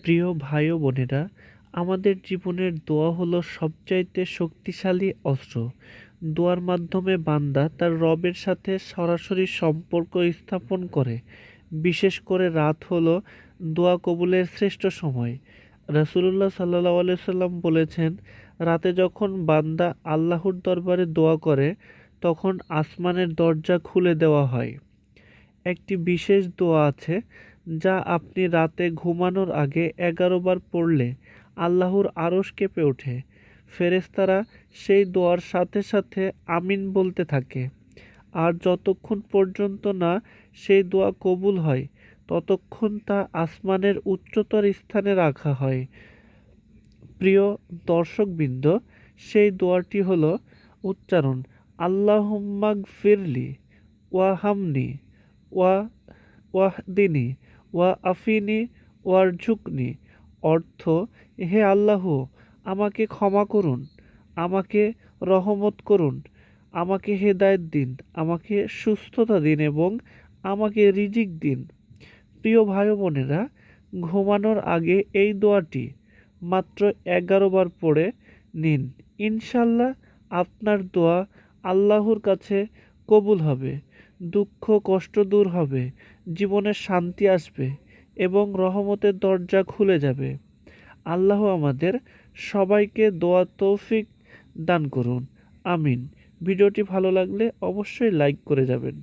প্রিয় ভাই ও বোনেরা, আমাদের জীবনের দোয়া হলো সবচাইতে শক্তিশালী অস্ত্র। দোয়ার মাধ্যমে বান্দা তার রবের সাথে সরাসরি সম্পর্ক স্থাপন করে। বিশেষ করে রাত হলো দোয়া কবুলের শ্রেষ্ঠ সময়। রাসূলুল্লাহ সাল্লাল্লাহু আলাইহি সাল্লাম বলেছেন, রাতে যখন বান্দা আল্লাহর দরবারে দোয়া করে তখন আসমানের দরজা খুলে দেওয়া হয়। একটি বিশেষ দোয়া আছে যা আপনি রাতে ঘুমানোর আগে 11 বার পড়লে আল্লাহর আরশ কেঁপে ওঠে। ফেরেশতারা সেই দোয়ার সাথে সাথে আমিন বলতে থাকে। আর যতক্ষণ পর্যন্ত না সেই দোয়া কবুল হয় ততক্ষণ তা আসমানের উচ্চতর স্থানে রাখা হয়। প্রিয় দর্শকবৃন্দ, সেই দোয়াটি হলো উচ্চারণ আল্লাহুম্মাগফিরলি ওয়ারহামনি ওয়া ওয়াহদিনি ওয়া আফিনি ওয়ারঝুকনি। অর্থ, হে আল্লাহ, আমাকে ক্ষমা করুন, আমাকে রহমত করুন, আমাকে হেদায়েত দিন, আমাকে সুস্থতা দিন এবং আমাকে রিজিক দিন। প্রিয় ভাই ও বোনেরা, ঘুমানোর আগে এই দোয়াটি মাত্র 11 বার পড়ে নিন। ইনশাল্লাহ আপনার দোয়া আল্লাহর কাছে কবুল হবে, দুঃখ কষ্ট দূর হবে, জীবনে শান্তি আসবে এবং রহমতের দরজা খুলে যাবে। আল্লাহ আমাদের সবাইকে দোয়া তৌফিক দান করুন। আমিন। ভিডিওটি ভালো লাগলে অবশ্যই লাইক করে যাবেন।